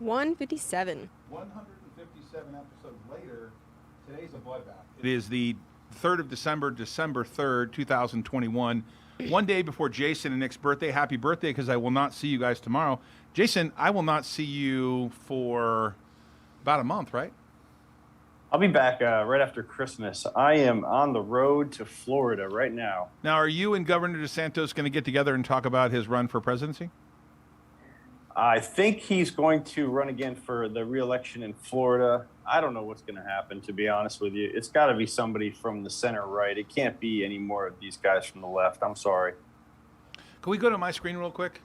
157. 157 episodes later, today's a bloodbath. It is the 3rd of December, December 3rd, 2021. One day before Jason and Nick's birthday. Happy birthday, because I will not see you guys tomorrow. Jason, I will not see you for about a month, right? I'll be back right after Christmas. I am on the road to Florida right now. Now, are you and Governor DeSantis going to get together and talk about his run for presidency? I think he's going to run again for the re-election in Florida. I don't know what's going to happen, to be honest with you. It's got to be somebody from the center right. It can't be any more of these guys from the left. I'm sorry. Can we go to my screen real quick?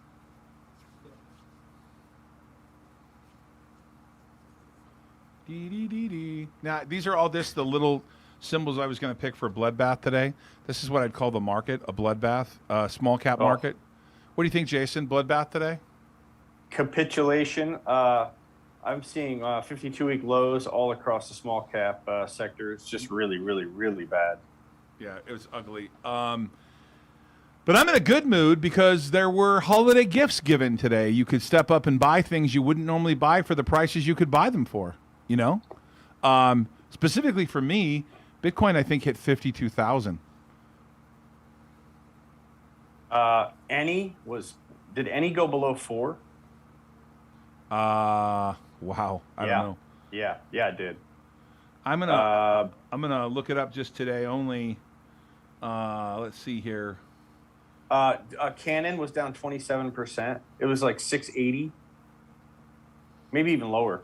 Now, these are all the little symbols I was going to pick for bloodbath today. This is what I'd call the market, a bloodbath, small cap market. What do you think, Jason? Bloodbath today? Capitulation. I'm seeing 52-week lows all across the small cap sector. It's just really, really, really bad. Yeah, it was ugly. But I'm in a good mood because there were holiday gifts given today. You could step up and buy things you wouldn't normally buy for the prices you could buy them for. You know, specifically for me, Bitcoin I think hit 52,000. Did any go below 4? Wow, I don't know. Yeah, it did. I'm gonna look it up just today only. Let's see here. Canon was down 27%. It was like 680, maybe even lower.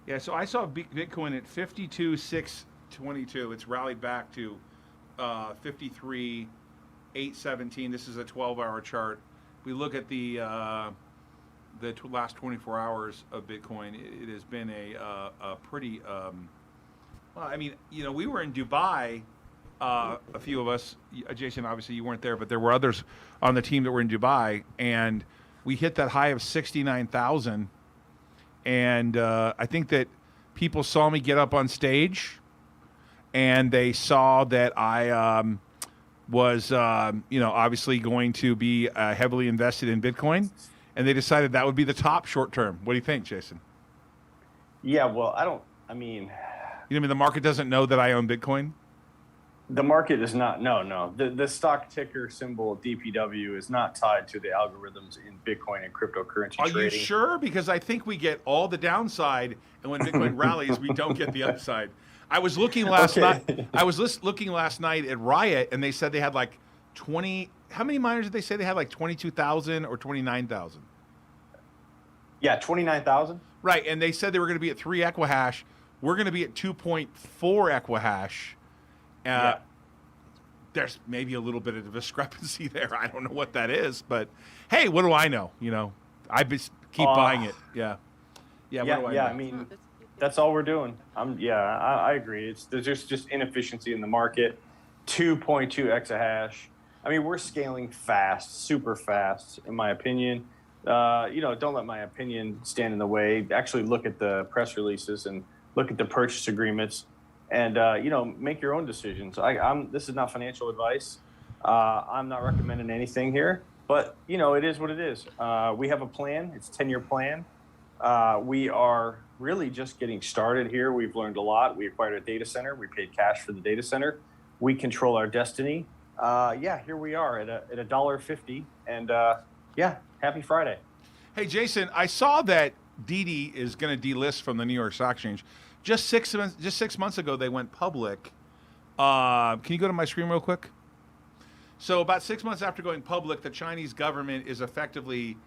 Yeah, so I saw Bitcoin at 52,622. It's rallied back to 53,817. This is a 12-hour chart. We look at the last 24 hours of Bitcoin. It has been a pretty. Well, I mean, you know, we were in Dubai. A few of us, Jason, obviously you weren't there, but there were others on the team that were in Dubai, and we hit that high of 69,000. And I think that people saw me get up on stage, and they saw that I was, obviously going to be heavily invested in Bitcoin, and they decided that would be the top short term. What do you think, Jason? Yeah, well, You mean the market doesn't know that I own Bitcoin? The market is not, no. The stock ticker symbol DPW is not tied to the algorithms in Bitcoin and cryptocurrency trading. Are you sure? Because I think we get all the downside, and when Bitcoin rallies, we don't get the upside. I was looking last night. I was looking last night at Riot, and they said they had like 20. How many miners did they say they had? Like 22,000 or 29,000? Yeah, 29,000. Right, and they said they were going to be at 3 Equihash. We're going to be at 2.4 Equihash. There's maybe a little bit of a discrepancy there. I don't know what that is, but hey, what do I know? You know, I just keep buying it. Yeah. What do I know? I mean, that's all we're doing. I agree. There's just inefficiency in the market. 2.2 exahash. I mean, we're scaling fast, super fast, in my opinion. Don't let my opinion stand in the way. Actually, look at the press releases and look at the purchase agreements. And, make your own decisions. This is not financial advice. I'm not recommending anything here, but, it is what it is. We have a plan. It's a 10-year plan. We are really just getting started here. We've learned a lot. We acquired a data center. We paid cash for the data center. We control our destiny. Here we are at $1.50. And, happy Friday. Hey, Jason, I saw that Didi is going to delist from the New York Stock Exchange. Just 6 months ago, they went public. Can you go to my screen real quick? So about 6 months after going public, the Chinese government is effectively,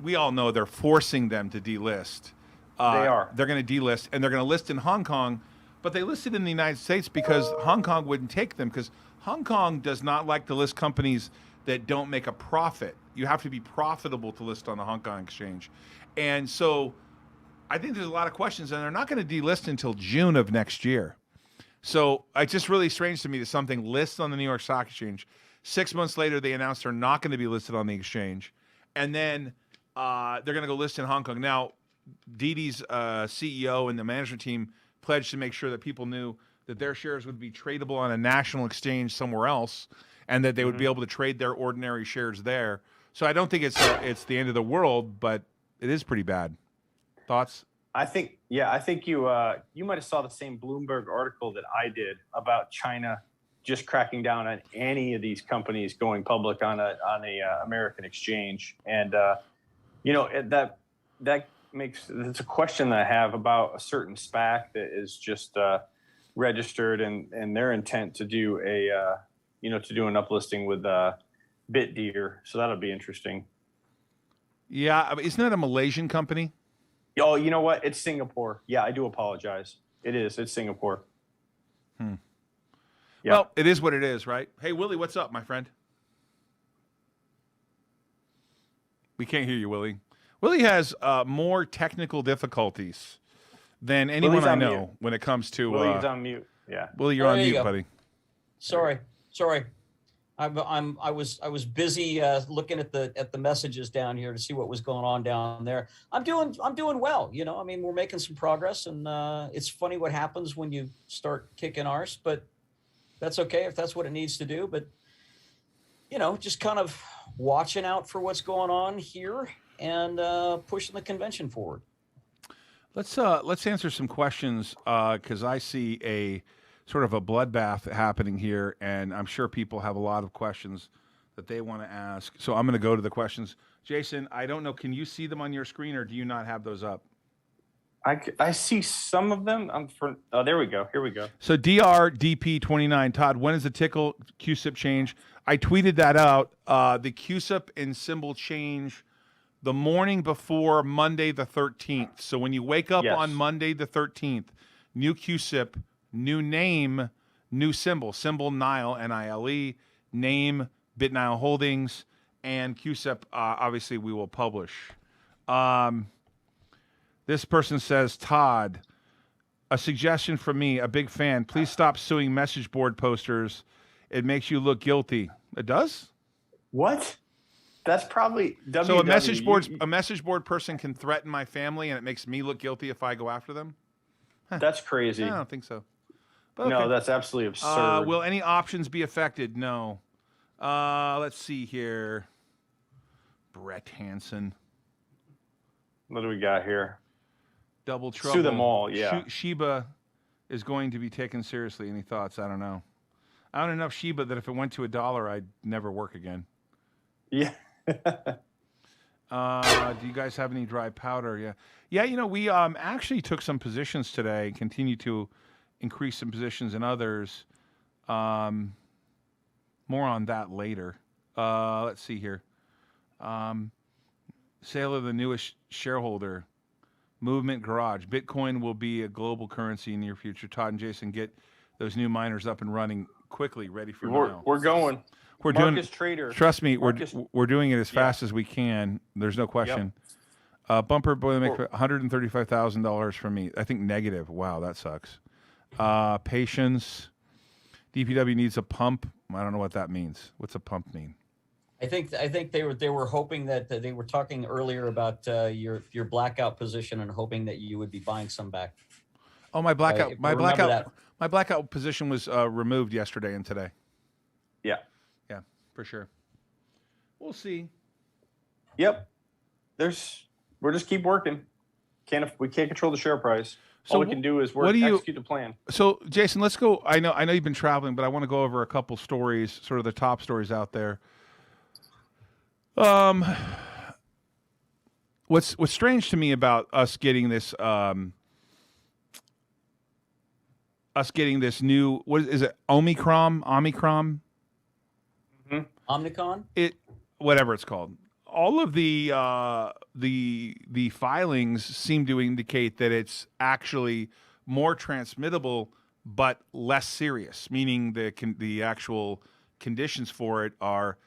we all know they're forcing them to delist. They are. They're going to delist, and they're going to list in Hong Kong, but they listed in the United States because Hong Kong wouldn't take them, because Hong Kong does not like to list companies that don't make a profit. You have to be profitable to list on the Hong Kong exchange. And so I think there's a lot of questions, and they're not going to delist until June of next year. So it's just really strange to me that something lists on the New York Stock Exchange. 6 months later, they announced they're not going to be listed on the exchange. And then they're going to go list in Hong Kong. Now, Didi's CEO and the management team pledged to make sure that people knew that their shares would be tradable on a national exchange somewhere else, and that they would be able to trade their ordinary shares there. So I don't think it's the end of the world, but it is pretty bad. Thoughts? I think you might have saw the same Bloomberg article that I did about China just cracking down on any of these companies going public on a American exchange, and that makes it's a question that I have about a certain SPAC that is just registered and their intent to do to do an uplisting with BitDeer. So that'll be interesting. Yeah, I mean, isn't that a Malaysian company? Oh, you know what? It's Singapore. Yeah, I do apologize. It is. It's Singapore. Yeah. Well, it is what it is, right? Hey, Willie, what's up, my friend? We can't hear you, Willie. Willie has more technical difficulties than anyone I know mute. when it comes to. Willie's on mute. Yeah. Willie, you're on mute, buddy. Sorry. I was busy looking at the messages down here to see what was going on down there. I'm doing well. I mean, we're making some progress, and it's funny what happens when you start kicking arse, but that's okay if that's what it needs to do. But just kind of watching out for what's going on here and pushing the convention forward. Let's answer some questions because I see a sort of a bloodbath happening here, and I'm sure people have a lot of questions that they want to ask. So I'm going to go to the questions. Jason, I don't know, can you see them on your screen, or do you not have those up? I see some of them. There we go. Here we go. So DRDP29, Todd, when is the tickle QSIP change? I tweeted that out. The QSIP and symbol change the morning before Monday the 13th. So when you wake up on Monday the 13th, new QSIP, new name, new symbol Nile, N-I-L-E, name BitNile Holdings, and QSIP, obviously we will publish. This person says, Todd, a suggestion from me, a big fan, please stop suing message board posters. It makes you look guilty. It does? What? That's probably WW. So a message board person can threaten my family, and it makes me look guilty if I go after them? That's crazy. I don't think so. But no, okay. That's absolutely absurd. Will any options be affected? No. Let's see here. Brett Hansen. What do we got here? Double trouble. Sue them all, yeah. Shiba is going to be taken seriously. Any thoughts? I don't know. I own enough Shiba that if it went to $1, I'd never work again. Yeah. Do you guys have any dry powder? Yeah. We actually took some positions today, continue to increase some positions in others. More on that later. Let's see here. Sale of the newest shareholder. Movement Garage. Bitcoin will be a global currency in the near future. Todd and Jason, get those new miners up and running quickly, ready for now. We're going. We're Marcus doing. Trader. Trust me, we're doing it as fast as we can. There's no question. Bumper Boilermaker, $135,000 from me. I think negative. Wow, that sucks. Patience. DPW needs a pump. I don't know what that means. What's a pump mean? I think they were hoping that they were talking earlier about your blackout position and hoping that you would be buying some back. Oh, my blackout position was removed yesterday and today. Yeah, for sure. We'll see. Yep. We'll just keep working. We can't control the share price. So all we can do is execute the plan. So, Jason, let's go. I know you've been traveling, but I want to go over a couple stories, sort of the top stories out there. What's strange to me about us getting this new, what is it, Omicron? Mm-hmm. Omnicron? Whatever it's called. All of the filings seem to indicate that it's actually more transmittable but less serious, meaning the actual conditions for it are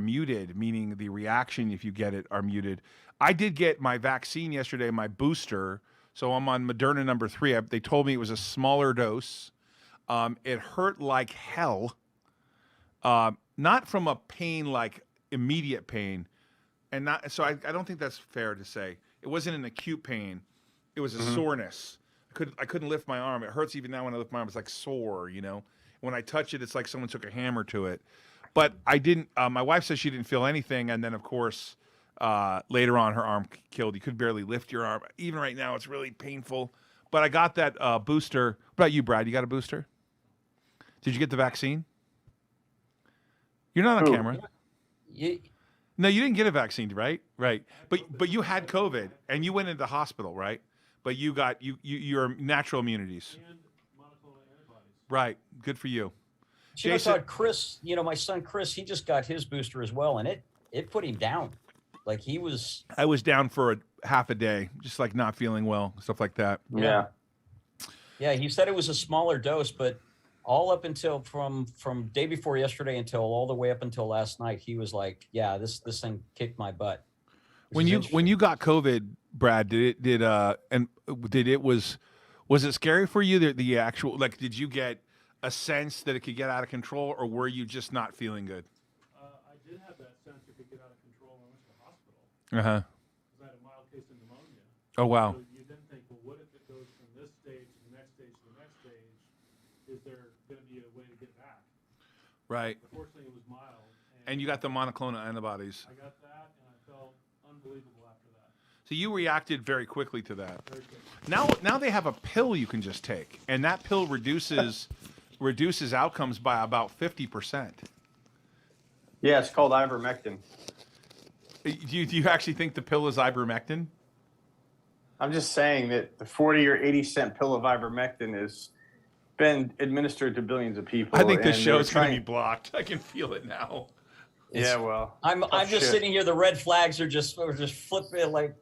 muted, meaning the reaction if you get it are muted. I did get my vaccine yesterday, my booster, so I'm on Moderna number 3. They told me it was a smaller dose. It hurt like hell, not from a pain like immediate pain, and not. So I don't think that's fair to say. It wasn't an acute pain. It was a soreness. I couldn't lift my arm. It hurts even now when I lift my arm. It's like sore, When I touch it, it's like someone took a hammer to it. But I didn't. My wife says she didn't feel anything, and then of course Later on, her arm killed. You could barely lift your arm. Even right now, it's really painful. But I got that booster. What about you, Brad? You got a booster? Did you get the vaccine? You're not on camera. No, you didn't get a vaccine, right? Right. But you had COVID and you went into the hospital, right? But you got your natural immunities. And monoclonal antibodies. Right. Good for you. Jason, Chris, my son Chris, he just got his booster as well, and it put him down. Like he was. I was down for half a day, just like not feeling well, stuff like that. Yeah. Yeah, he said it was a smaller dose, but all up until from day before yesterday until all the way up until last night, he was like, "Yeah, this thing kicked my butt." When you got COVID, Brad, was it scary for you? The actual, like, did you get a sense that it could get out of control, or were you just not feeling good? I did have that sense it could get out of control when I went to the hospital. Uh-huh. Because I had a mild case of pneumonia. Oh, wow. So you then think, well, what if it goes from this stage to the next stage to the next stage? Is there going to be a way to get back? Right. Fortunately, it was mild. And you got the monoclonal antibodies. I got that, and I felt unbelievable after that. So you reacted very quickly to that. Very quickly. Now they have a pill you can just take, and that pill reduces outcomes by about 50%. Yeah, it's called ivermectin. Do you actually think the pill is ivermectin? I'm just saying that the 40 or 80 cent pill of ivermectin has been administered to billions of people. I think this and show's they're going to be blocked. I can feel it now. Yeah, well, I'm just sitting here. The red flags are just flipping, like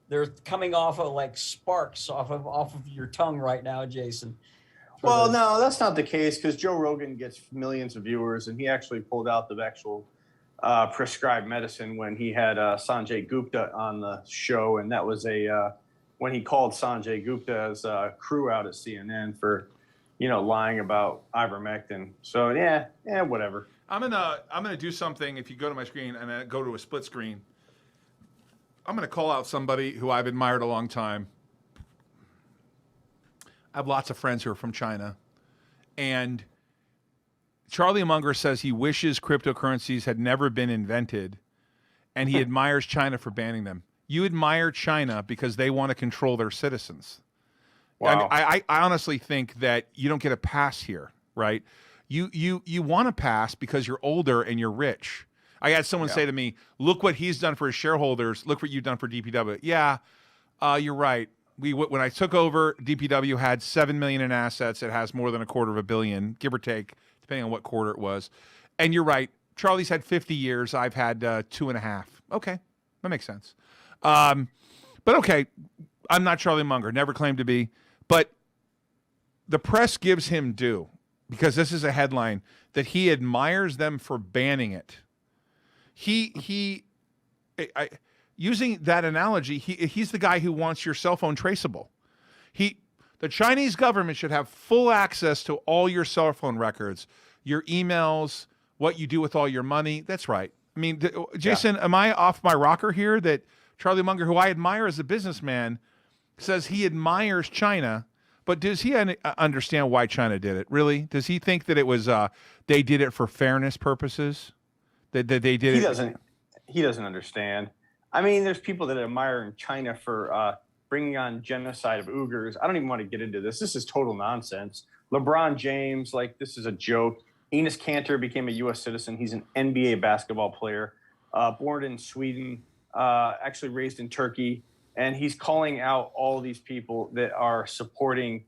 they're coming off of like sparks off of your tongue right now, Jason. Well, no, that's not the case because Joe Rogan gets millions of viewers, and he actually pulled out the actual prescribed medicine when he had Sanjay Gupta on the show, and that was when he called Sanjay Gupta's crew out at CNN for, lying about ivermectin. So yeah, whatever. I'm gonna do something. If you go to my screen and then go to a split screen, I'm gonna call out somebody who I've admired a long time. I have lots of friends who are from China, and Charlie Munger says he wishes cryptocurrencies had never been invented, and he admires China for banning them. You admire China because they want to control their citizens. Wow. I honestly think that you don't get a pass here, right? You want to pass because you're older and you're rich. I had someone say to me, "Look what he's done for his shareholders. Look what you've done for DPW." Yeah, you're right. When I took over, DPW had 7 million in assets. It has more than $250 million, give or take, depending on what quarter it was. And you're right. Charlie's had 50 years. I've had 2.5. Okay, that makes sense. But okay, I'm not Charlie Munger. Never claimed to be. But the press gives him due because this is a headline that he admires them for banning it. Using that analogy, he's the guy who wants your cell phone traceable. The Chinese government should have full access to all your cell phone records, your emails, what you do with all your money. That's right. I mean, Jason, am I off my rocker here that Charlie Munger, who I admire as a businessman, says he admires China, but does he understand why China did it? Really? Does he think that it was they did it for fairness purposes? That they did it? He doesn't understand. I mean, there's people that admire China for bringing on genocide of Uyghurs. I don't even want to get into this. This is total nonsense. LeBron James, this is a joke. Enes Kanter became a U.S. citizen. He's an NBA basketball player, born in Sweden, actually raised in Turkey. And he's calling out all these people that are supporting,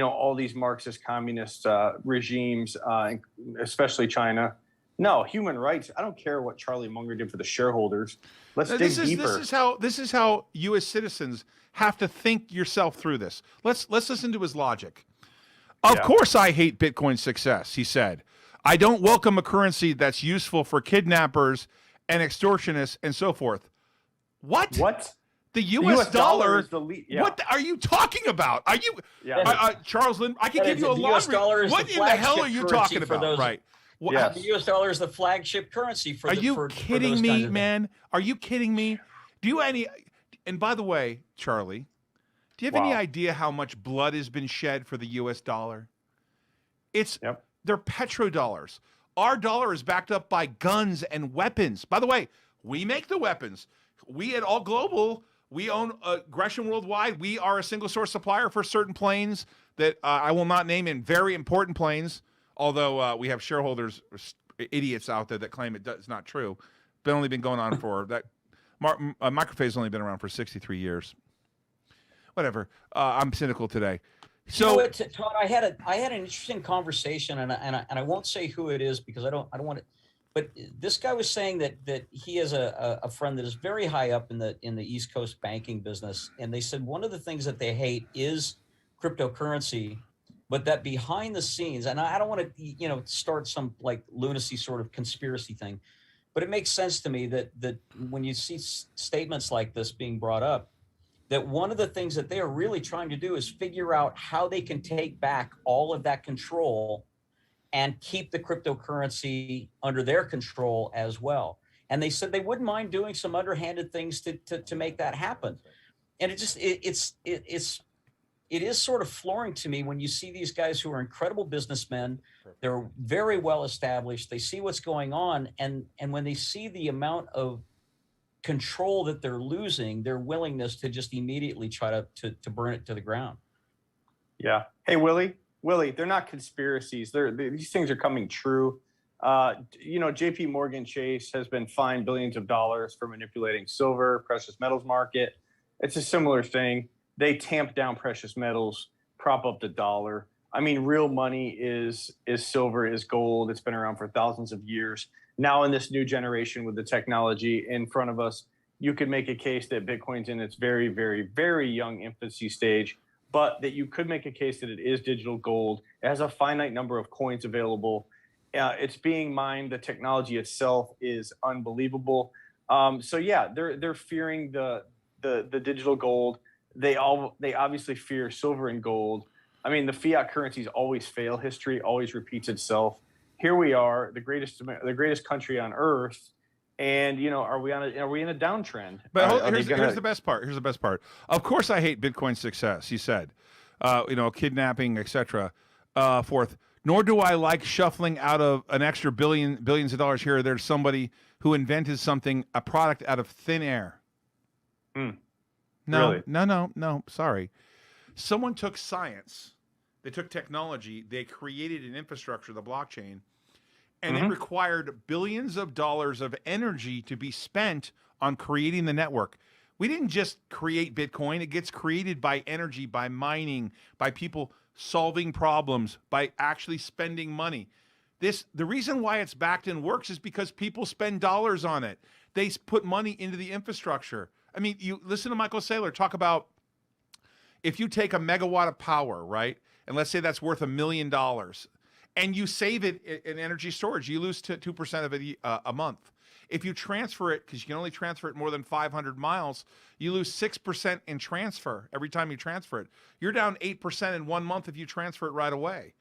all these Marxist communist regimes, especially China. No, human rights. I don't care what Charlie Munger did for the shareholders. Let's dig deeper. This is how U.S. citizens have to think yourself through this. Let's listen to his logic. Of course, I hate Bitcoin's success. He said, "I don't welcome a currency that's useful for kidnappers and extortionists and so forth." What? What? The U.S. dollar is the lead. What are you talking about? Are you Charles Lynn? I can give you a laundry. What in the hell are you talking about? Right. The U.S. dollar is the flagship currency for. Are you kidding me, man? Are you kidding me? Do you any? And by the way, Charlie, do you have any idea how much blood has been shed for the U.S. dollar? They're petrodollars. Our dollar is backed up by guns and weapons. By the way, we make the weapons. We at All Global, we own Gresham Worldwide. We are a single source supplier for certain planes that I will not name, in very important planes, although we have shareholders, idiots out there that claim it's not true. Been only been going on for that. Microphase only been around for 63 years. Whatever. I'm cynical today. So, you know what, Todd, I had an interesting conversation, and I won't say who it is because I don't want to. But this guy was saying that he has a friend that is very high up in the East Coast banking business, and they said one of the things that they hate is cryptocurrency, but that behind the scenes, and I don't want to start some like lunacy sort of conspiracy thing, but it makes sense to me that when you see statements like this being brought up, that one of the things that they are really trying to do is figure out how they can take back all of that control and keep the cryptocurrency under their control as well. And they said they wouldn't mind doing some underhanded things to make that happen. And it is sort of flooring to me when you see these guys who are incredible businessmen. They're very well established. They see what's going on, and when they see the amount of control that they're losing, their willingness to just immediately try to burn it to the ground. Yeah. Hey, Willie, they're not conspiracies. These things are coming true. JP Morgan Chase has been fined billions of dollars for manipulating silver, precious metals market. It's a similar thing. They tamp down precious metals, prop up the dollar. I mean, real money is silver, is gold. It's been around for thousands of years. Now in this new generation with the technology in front of us, you could make a case that Bitcoin's in its very, very, very young infancy stage, but that you could make a case that it is digital gold. It has a finite number of coins available. It's being mined. The technology itself is unbelievable. So yeah, they're fearing the digital gold. They obviously fear silver and gold. I mean, the fiat currencies always fail. History always repeats itself. Here we are, the greatest country on earth, and are we in a downtrend? But here's the best part. Here's the best part. Of course, I hate Bitcoin's success. He said, kidnapping, etc. Forth. Nor do I like shuffling out of an extra billions of dollars here or there to somebody who invented a product out of thin air. No, really? No. Sorry. Someone took science, they took technology, they created an infrastructure, the blockchain, and it required billions of dollars of energy to be spent on creating the network. We didn't just create Bitcoin. It gets created by energy, by mining, by people solving problems, by actually spending money. The reason why it's backed and works is because people spend dollars on it. They put money into the infrastructure. I mean, you listen to Michael Saylor talk about if you take a megawatt of power, right, and let's say that's worth $1 million, and you save it in energy storage, you lose 2% of it a month. If you transfer it, because you can only transfer it more than 500 miles, you lose 6% in transfer every time you transfer it. You're down 8% in 1 month if you transfer it right away.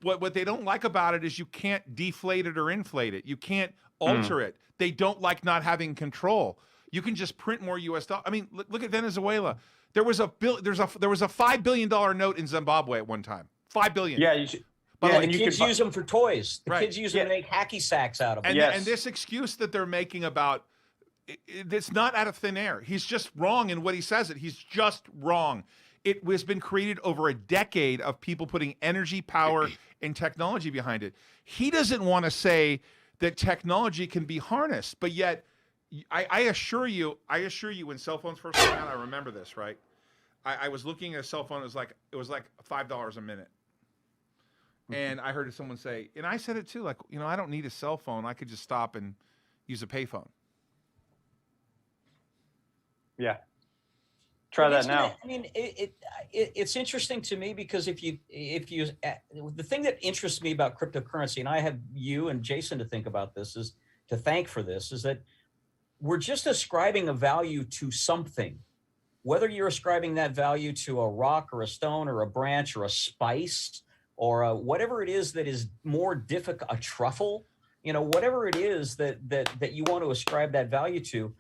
What they don't like about it is you can't deflate it or inflate it. You can't alter it. They don't like not having control. You can just print more U.S. dollars. I mean, look at Venezuela. There was a $5 billion note in Zimbabwe at one time. $5 billion. Yeah, you should. But the kids use them for toys. The Right. kids use them to make hacky sacks out of them. And this excuse that they're making about it's not out of thin air. He's just wrong in what he says it. He's just wrong. It has been created over a decade of people putting energy, power, and technology behind it. He doesn't want to say that technology can be harnessed, but yet I assure you, when cell phones first came out, I remember this, right? I was looking at a cell phone. It was like $5 a minute. And I heard someone say, and I said it too, like, I don't need a cell phone. I could just stop and use a payphone. Yeah. Try that now. I mean, it's interesting to me because if you the thing that interests me about cryptocurrency, and I have you and Jason to think about this, is to thank for this, is that we're just ascribing a value to something. Whether you're ascribing that value to a rock or a stone or a branch or a spice or whatever it is that is more difficult, a truffle, whatever it is that you want to ascribe that value to,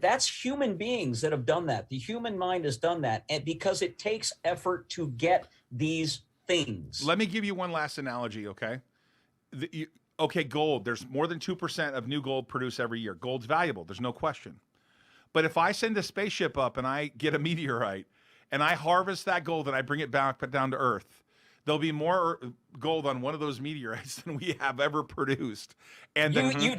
that's human beings that have done that. The human mind has done that, and because it takes effort to get these things. Let me give you one last analogy, okay? Okay, gold. There's more than 2% of new gold produced every year. Gold's valuable. There's no question. But if I send a spaceship up and I get a meteorite and I harvest that gold and I bring it back down to Earth, there'll be more gold on one of those meteorites than we have ever produced. And You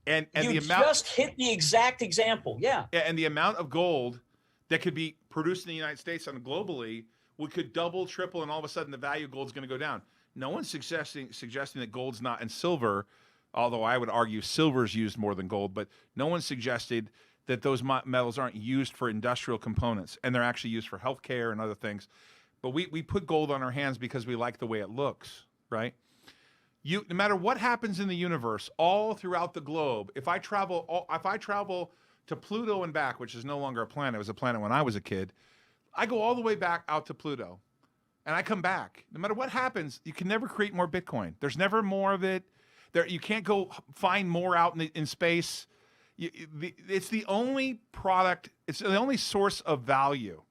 the amount just hit the exact example. Yeah. and the amount of gold that could be produced in the United States and globally, we could double, triple, and all of a sudden the value of gold's going to go down. No one's suggesting that gold's not, and silver, although I would argue silver's used more than gold, but no one suggested that those metals aren't used for industrial components, and they're actually used for healthcare and other things. But we put gold on our hands because we like the way it looks, right? No matter what happens in the universe, all throughout the globe, if I travel to Pluto and back, which is no longer a planet, it was a planet when I was a kid, I go all the way back out to Pluto, and I come back. No matter what happens, you can never create more Bitcoin. There's never more of it. You can't go find more out in space. It's the only product, it's the only source of value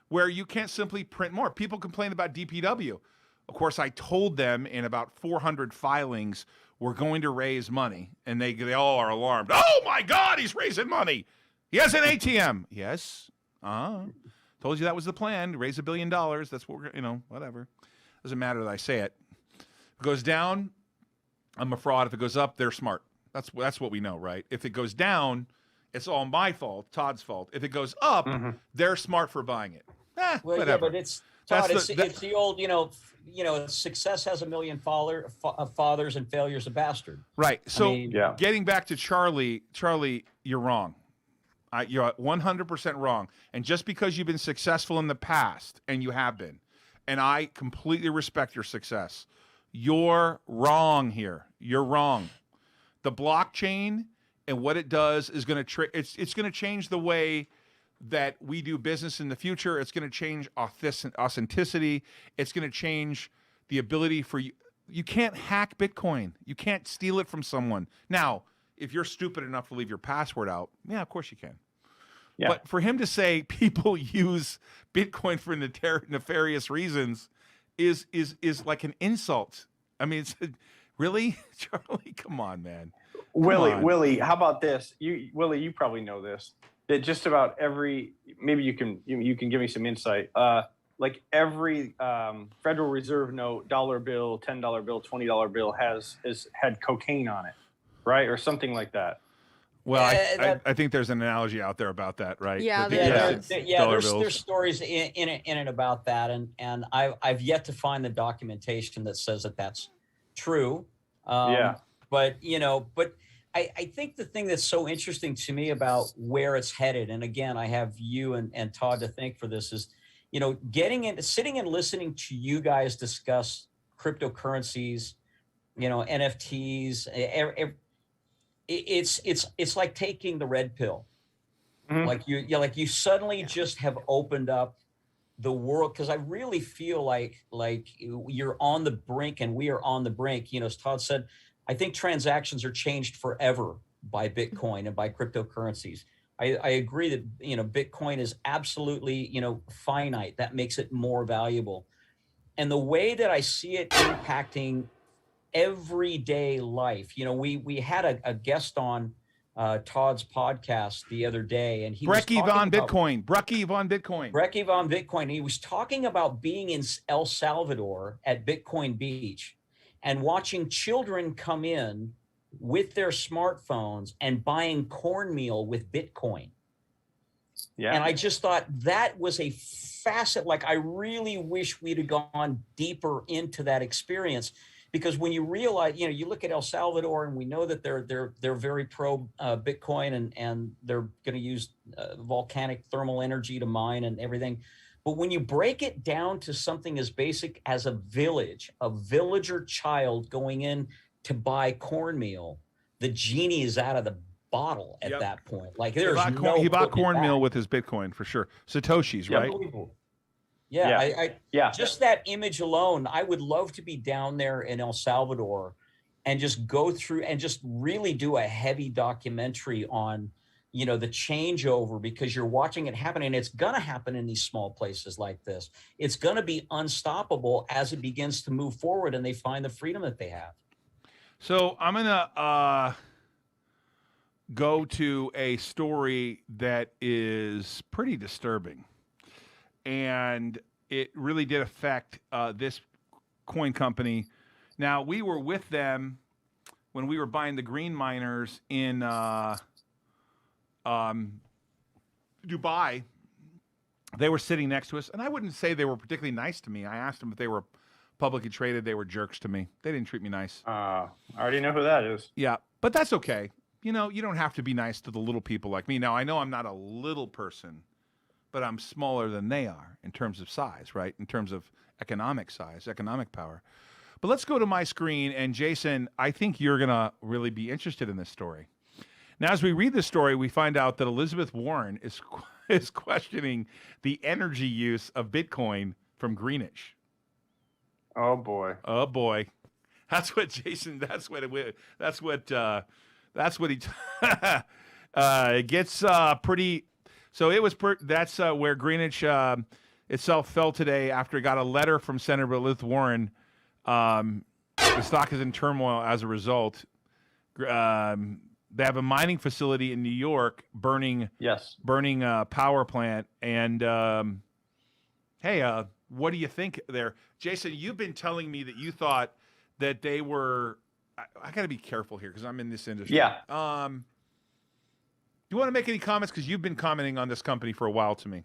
where you can't simply print more. People complain about DPW. Of course, I told them in about 400 filings, we're going to raise money. And they all are alarmed. Oh my God, he's raising money. He has an ATM. Yes. Told you that was the plan, raise $1 billion. That's what we're, whatever. Doesn't matter that I say it. If it goes down, I'm a fraud. If it goes up, they're smart. That's what we know, right? If it goes down, it's all my fault, Todd's fault. If it goes up, they're smart for buying it. Well, whatever. yeah, but it's Todd. It's the old, success has 1 million fathers and failure's a bastard. Right. So yeah. Getting back to Charlie, you're wrong. You're 100% wrong. And just because you've been successful in the past, and you have been, and I completely respect your success, you're wrong here. You're wrong. The blockchain and what it does is going to it's going to change the way that we do business in the future. It's going to change authenticity. It's going to change the ability for you. You can't hack Bitcoin. You can't steal it from someone. Now, if you're stupid enough to leave your password out, yeah, of course you can. Yeah. But for him to say people use Bitcoin for nefarious reasons is like an insult. I mean, really, Charlie? Come on, man. Willie, how about this? Willie, you probably know this. That just about every, maybe you can give me some insight. Like every Federal Reserve note, dollar bill, $10 bill, $20 bill has had cocaine on it, right, or something like that. Well, I think there's an analogy out there about that, right? Yeah, there's stories in it about that, and I've yet to find the documentation that says that that's true. But I think the thing that's so interesting to me about where it's headed, and again, I have you and Todd to thank for this, is sitting and listening to you guys discuss cryptocurrencies, NFTs. It's like taking the red pill. Mm-hmm. Like you suddenly just have opened up the world, because I really feel like you're on the brink and we are on the brink. As Todd said, I think transactions are changed forever by Bitcoin and by cryptocurrencies. I agree that Bitcoin is absolutely finite. That makes it more valuable, and the way that I see it impacting everyday life. We had a guest on Todd's podcast the other day, and he Brecky was von Bitcoin. Brecky von Bitcoin. He was talking about being in El Salvador at Bitcoin Beach and watching children come in with their smartphones and buying cornmeal with Bitcoin. Yeah. And I just thought that was a facet. Like, I really wish we'd have gone deeper into that experience, because when you realize, you look at El Salvador and we know that they're very pro Bitcoin and they're going to use volcanic thermal energy to mine and everything. But when you break it down to something as basic as a villager child going in to buy cornmeal, the genie is out of the bottle at that point. Like, he bought cornmeal with his Bitcoin for sure. Satoshis, right? Yeah. Just that image alone, I would love to be down there in El Salvador and just go through and just really do a heavy documentary on, the changeover, because you're watching it happen, and it's going to happen in these small places like this. It's going to be unstoppable as it begins to move forward and they find the freedom that they have. So I'm gonna go to a story that is pretty disturbing, and it really did affect this coin company. Now, we were with them when we were buying the green miners in Dubai. They were sitting next to us, and I wouldn't say they were particularly nice to me. I asked them if they were publicly traded. They were jerks to me. They didn't treat me nice. I already know who that is. Yeah, but that's okay. You know, you don't have to be nice to the little people like me. Now, I know I'm not a little person, but I'm smaller than they are in terms of size, right? In terms of economic size, economic power. But let's go to my screen, and Jason, I think you're going to really be interested in this story. Now, as we read this story, we find out that Elizabeth Warren is questioning the energy use of Bitcoin from Greenwich. Oh boy. Oh boy, that's what Jason. That's what he. It gets pretty. So it was. That's where Greenwich itself fell today after it got a letter from Senator Elizabeth Warren. The stock is in turmoil as a result. They have a mining facility in New York burning power plant. And hey, what do you think there? Jason, you've been telling me that you thought that they were, I got to be careful here because I'm in this industry. Yeah. Do you want to make any comments? Because you've been commenting on this company for a while to me.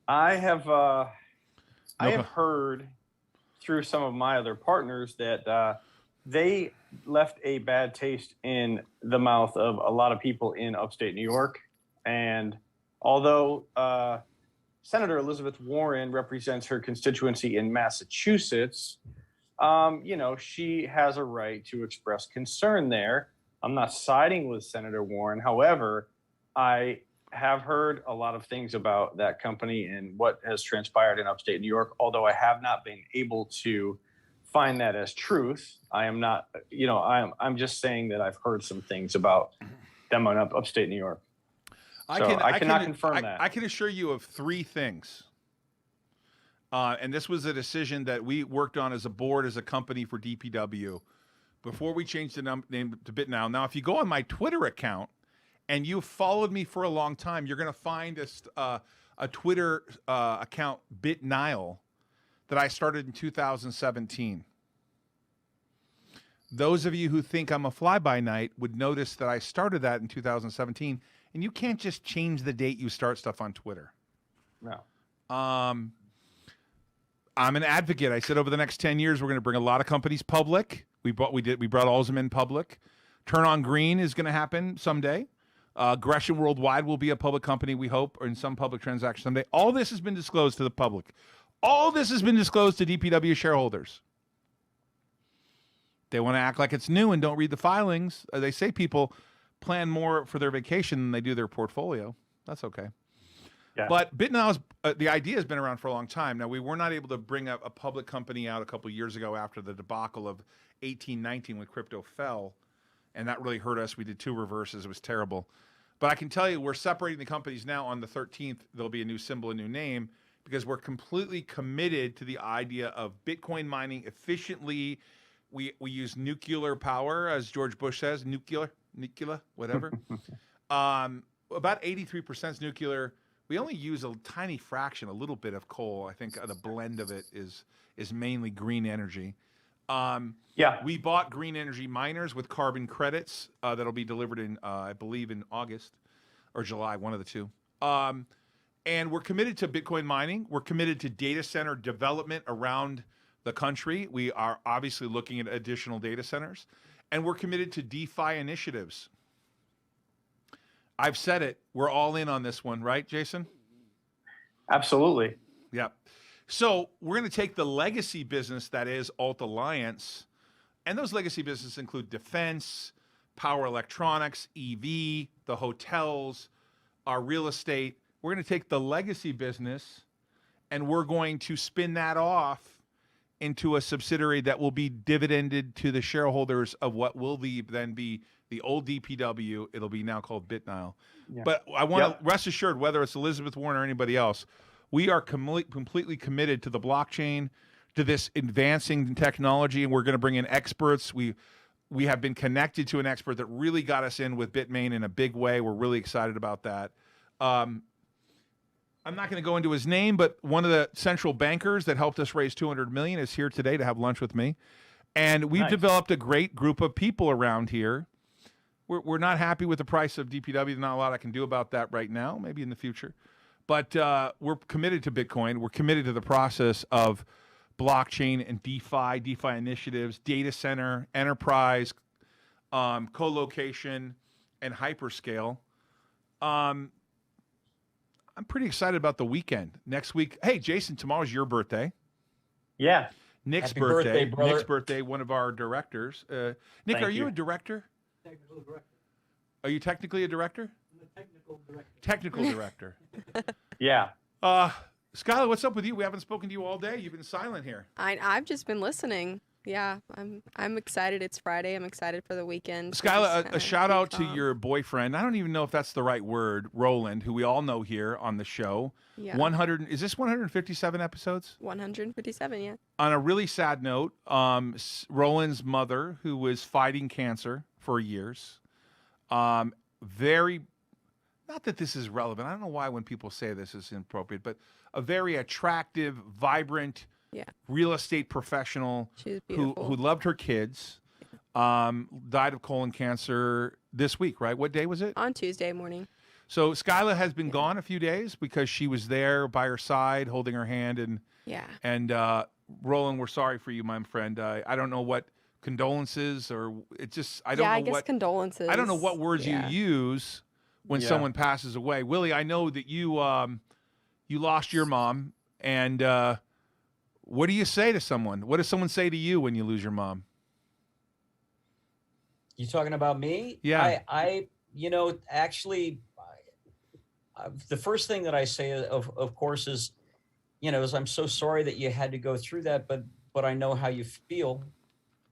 I have heard through some of my other partners that they left a bad taste in the mouth of a lot of people in upstate New York. And although Senator Elizabeth Warren represents her constituency in Massachusetts, she has a right to express concern there. I'm not siding with Senator Warren. However, I have heard a lot of things about that company and what has transpired in upstate New York, although I have not been able to find that as truth. I am not, I'm just saying that I've heard some things about them on upstate New York. I cannot confirm that. I can assure you of three things. And this was a decision that we worked on as a board, as a company for DPW, before we changed the name to BitNile. Now, if you go on my Twitter account and you've followed me for a long time, you're going to find a Twitter account, BitNile, that I started in 2017. Those of you who think I'm a fly-by-night would notice that I started that in 2017, and you can't just change the date you start stuff on Twitter. No. I'm an advocate. I said over the next 10 years, we're going to bring a lot of companies public. We brought Alzheimer public. Turn on Green is going to happen someday. Gresham Worldwide will be a public company, we hope, or in some public transaction someday. All this has been disclosed to the public. All this has been disclosed to DPW shareholders. They want to act like it's new and don't read the filings. They say people plan more for their vacation than they do their portfolio. That's okay. Yeah. But BitNile's the idea has been around for a long time. Now, we were not able to bring a public company out a couple of years ago after the debacle of 1819 when crypto fell, and that really hurt us. We did 2 reverses. It was terrible. But I can tell you, we're separating the companies now. On the 13th, there'll be a new symbol, a new name, because we're completely committed to the idea of Bitcoin mining efficiently. We use nuclear power, as George Bush says, nuclear, whatever. About 83% is nuclear. We only use a tiny fraction, a little bit of coal. I think the blend of it is mainly green energy. We bought green energy miners with carbon credits that'll be delivered in, I believe, in August or July, one of the two. And we're committed to Bitcoin mining. We're committed to data center development around the country. We are obviously looking at additional data centers. And we're committed to DeFi initiatives. I've said it. We're all in on this one, right, Jason? Absolutely. Yeah. So we're going to take the legacy business that is Ault Alliance, and those legacy businesses include defense, power electronics, EV, the hotels, our real estate. We're going to take the legacy business, and we're going to spin that off into a subsidiary that will be dividended to the shareholders of what will then be the old DPW. It'll be now called BitNile. Yeah. But I want to rest assured, whether it's Elizabeth Warren or anybody else, we are completely committed to the blockchain, to this advancing technology, and we're going to bring in experts. We have been connected to an expert that really got us in with Bitmain in a big way. We're really excited about that. I'm not going to go into his name, but one of the central bankers that helped us raise $200 million is here today to have lunch with me. And we've developed a great group of people around here. We're not happy with the price of DPW. There's not a lot I can do about that right now, maybe in the future. But we're committed to Bitcoin. We're committed to the process of blockchain and DeFi initiatives, data center, enterprise, co-location, and hyperscale. I'm pretty excited about the weekend. Next week, hey, Jason, tomorrow's your birthday. Yeah. Nick's Happy birthday, brother. Nick's birthday, one of our directors. Nick, Thank are you you. a director? Technical director. Are you technically a director? I'm the technical director. Technical director. Yeah. Skylar, what's up with you? We haven't spoken to you all day. You've been silent here. I've just been listening. Yeah, I'm excited. It's Friday. I'm excited for the weekend. Skylar, a shout out to off. your boyfriend. I don't even know if that's the right word, Roland, who we all know here on the show. Yeah. 100. Is this 157 episodes? 157. Yeah. On a really sad note, Roland's mother, who was fighting cancer for years, very. Not that this is relevant. I don't know why when people say this is inappropriate, but a very attractive, vibrant, real estate professional She was who beautiful. loved her kids, died of colon cancer this week, right? What day was it? On Tuesday morning. So Skyla has been gone a few days because she was there by her side, holding her hand, and Roland, we're sorry for you, my friend. I don't know what condolences or it just I don't know I guess what condolences. I don't know what words you use when someone passes away. Willie, I know that you you lost your mom, and what do you say to someone? What does someone say to you when you lose your mom? You talking about me? Yeah. I actually, the first thing that I say, of course, is, is I'm so sorry that you had to go through that, but I know how you feel.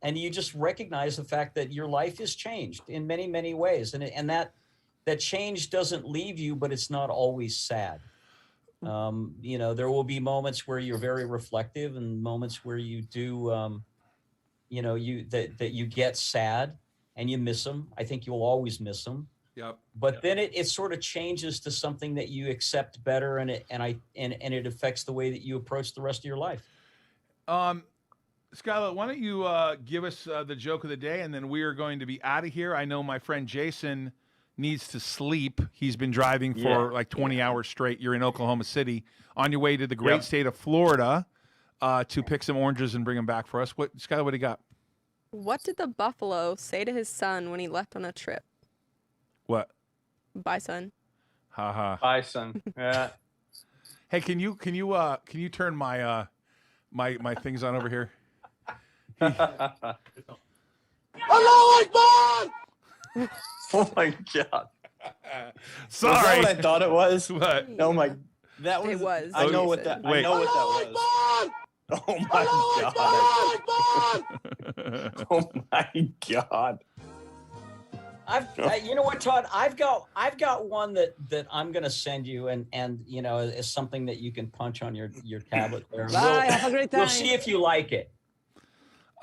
And you just recognize the fact that your life has changed in many, many ways. And that change doesn't leave you, but it's not always sad. There will be moments where you're very reflective and moments where you do, that you get sad and you miss them. I think you'll always miss them. Yep. But then it sort of changes to something that you accept better, and it affects the way that you approach the rest of your life. Skylar, why don't you give us the joke of the day, and then we are going to be out of here. I know my friend Jason needs to sleep. He's been driving for like 20 hours straight. You're in Oklahoma City on your way to the great state of Florida to pick some oranges and bring them back for us. Skylar, what do you got? What did the buffalo say to his son when he left on a trip? What? Bye, son. Ha ha. Bye, son. Yeah. Hey, can you turn my my things on over here? Oh my God. Sorry. Was that what I thought it was? What? Oh my. That was. It was. I know Jason. what that. Wait. I know what that was. Oh my God. Oh my God. You know what, Todd? I've got one that I'm going to send you, and is something that you can punch on your tablet there. Bye. Have a great time. We'll see if you like it.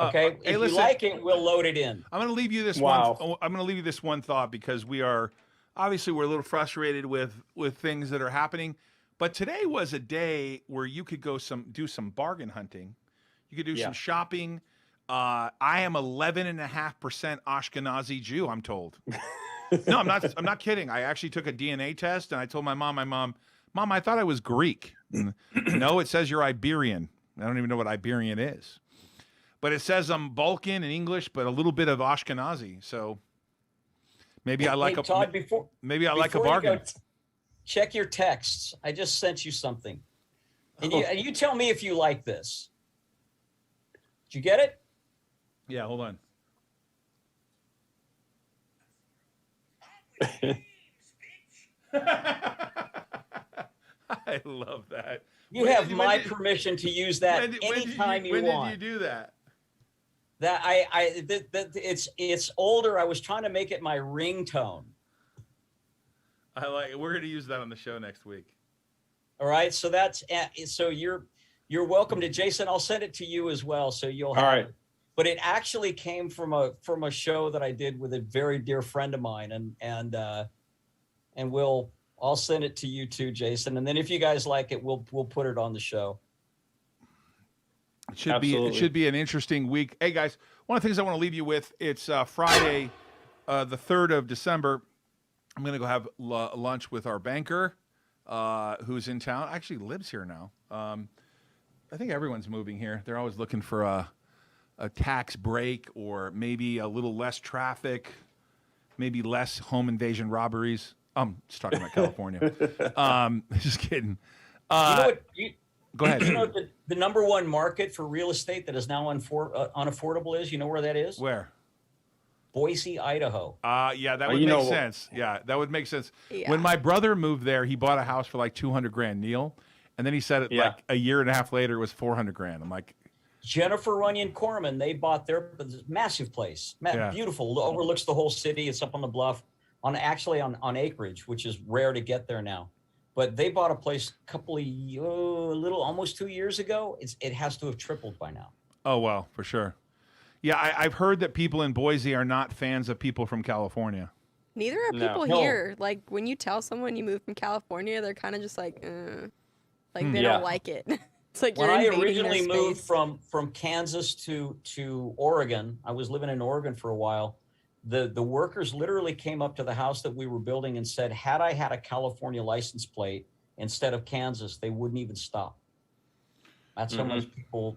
Okay, hey, if listen, you like it, we'll load it in. I'm going to leave you this Wow. one. I'm going to leave you this one thought because we're a little frustrated with things that are happening. But today was a day where you could go do some bargain hunting. You could do some shopping. I am 11.5% Ashkenazi Jew, I'm told. No, I'm not kidding. I actually took a DNA test, and I told my mom, I thought I was Greek. No, it says you're Iberian. I don't even know what Iberian is. But it says I'm Balkan in English, but a little bit of Ashkenazi. So maybe I like a Todd, maybe I like a before you bargain. go, check your texts. I just sent you something, and you tell me if you like this. Did you get it? Yeah, hold on. I love that. You have my permission to use that anytime you want. When did you do that? That it's older. I was trying to make it my ringtone. I like it. We're going to use that on the show next week. All right, so that's so you're You're welcome to Jason. I'll send it to you as well, so you'll have All right. it. But it actually came from a show that I did with a very dear friend of mine, and I'll send it to you too, Jason. And then if you guys like it, we'll put it on the show. It should be an interesting week. Hey guys, one of the things I want to leave you with, it's Friday, the 3rd of December. I'm going to go have lunch with our banker, who's in town. Actually lives here now. I think everyone's moving here. They're always looking for a tax break, or maybe a little less traffic, maybe less home invasion robberies. I'm just talking about California. Just kidding. You know what? Go ahead. You know what the number one market for real estate that is now unaffordable is? You know where that is? Where? Boise, Idaho. Yeah, that would make sense. Yeah, that would make sense. Yeah. When my brother moved there, he bought a house for like $200,000, Neil, and then he said it like a year and a half later it was $400,000. I'm like, Jennifer Runyon Corman, they bought their massive place, beautiful, overlooks the whole city. It's up on the bluff, on acreage, which is rare to get there now. But they bought a place almost 2 years ago. It has to have tripled by now. oh well, for sure. Yeah, I've heard that people in Boise are not fans of people from California. Neither are people here. Like when you tell someone you moved from California, they're kind of just like they don't like it. It's like When you're I invading originally their moved space. from Kansas to Oregon, I was living in Oregon for a while. The workers literally came up to the house that we were building and said, had I had a California license plate instead of Kansas, they wouldn't even stop. That's how much people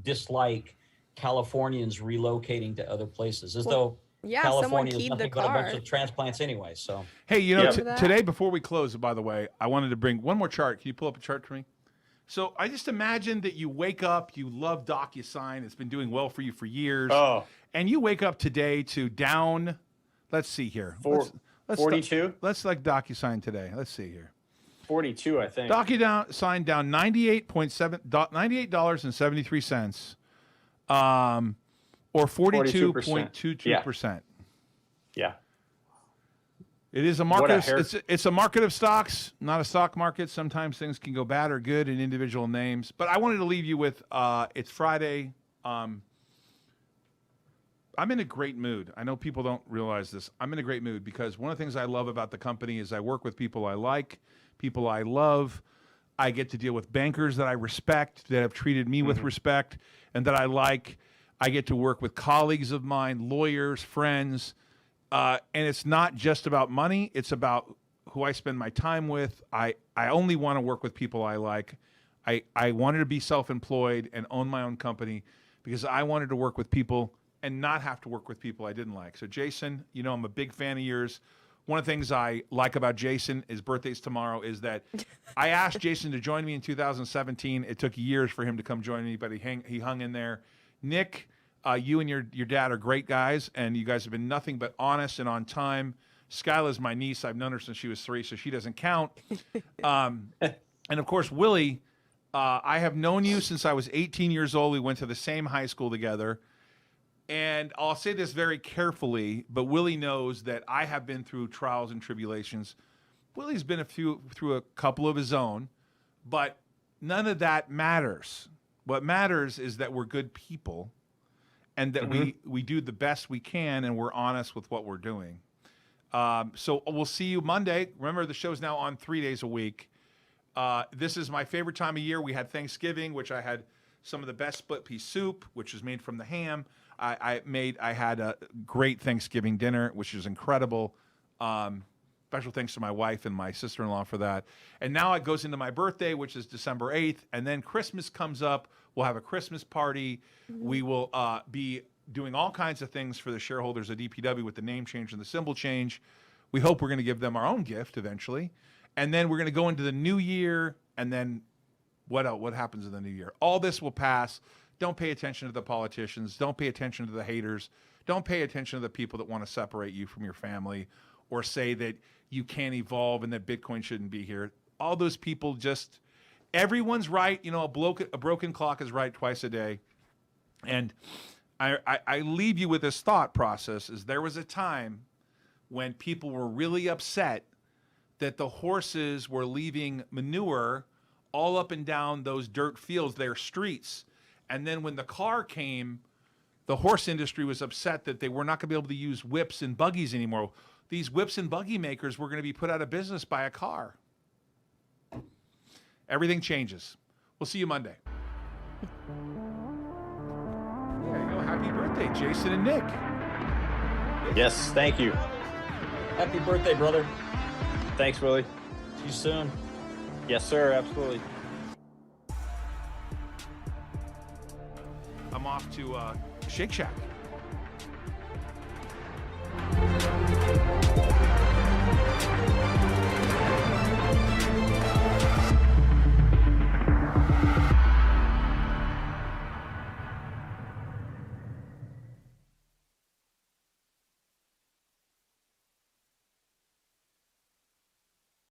dislike Californians relocating to other places, as though California is nothing but a bunch of transplants anyway. So, hey, you know, today before we close, by the way, I wanted to bring one more chart. Can you pull up a chart for me? So I just imagine that you wake up, you love DocuSign. It's been doing well for you for years. Oh. And you wake up today to down, let's see here. 42? Let's like DocuSign today. Let's see here. 42, I think. DocuSign down $98.73, or 42.22%. Yeah. It is a market. It's a market of stocks, not a stock market. Sometimes things can go bad or good in individual names. But I wanted to leave you with it's Friday. I'm in a great mood. I know people don't realize this. I'm in a great mood because one of the things I love about the company is I work with people I like, people I love. I get to deal with bankers that I respect, that have treated me with respect, and that I like. I get to work with colleagues of mine, lawyers, friends. And it's not just about money. It's about who I spend my time with. I only want to work with people I like. I wanted to be self-employed and own my own company because I wanted to work with people and not have to work with people I didn't like. So Jason, you know, I'm a big fan of yours. One of the things I like about Jason, his birthday's tomorrow, is that I asked Jason to join me in 2017. It took years for him to come join me, but he hung in there. Nick, you and your dad are great guys, and you guys have been nothing but honest and on time. Skyla's my niece. I've known her since she was 3, so she doesn't count. And, of course, Willie, I have known you since I was 18 years old. We went to the same high school together. And I'll say this very carefully, but Willie knows that I have been through trials and tribulations. Willie's been through a couple of his own, but none of that matters. What matters is that we're good people and that we do the best we can and we're honest with what we're doing. So we'll see you Monday. Remember, the show's now on 3 days a week. This is my favorite time of year. We had Thanksgiving, which I had some of the best split pea soup, which was made from the ham. I had a great Thanksgiving dinner, which is incredible. Special thanks to my wife and my sister-in-law for that. And now it goes into my birthday, which is December 8th. And then Christmas comes up. We'll have a Christmas party. We will be doing all kinds of things for the shareholders of DPW with the name change and the symbol change. We hope we're going to give them our own gift eventually. And then we're going to go into the new year. And then what else? What happens in the new year? All this will pass. Don't pay attention to the politicians. Don't pay attention to the haters. Don't pay attention to the people that want to separate you from your family or say that you can't evolve and that Bitcoin shouldn't be here. All those people just, everyone's right. You know, a broken clock is right twice a day. And I leave you with this thought process is there was a time when people were really upset that the horses were leaving manure all up and down those dirt fields, their streets. And then when the car came, the horse industry was upset that they were not going to be able to use whips and buggies anymore. These whips and buggy makers were going to be put out of business by a car. Everything changes. We'll see you Monday. There you go. Happy birthday, Jason and Nick. Yes, thank you. Happy birthday, brother. Thanks, Willie. See you soon. Yes, sir, absolutely. I'm off to Shake Shack.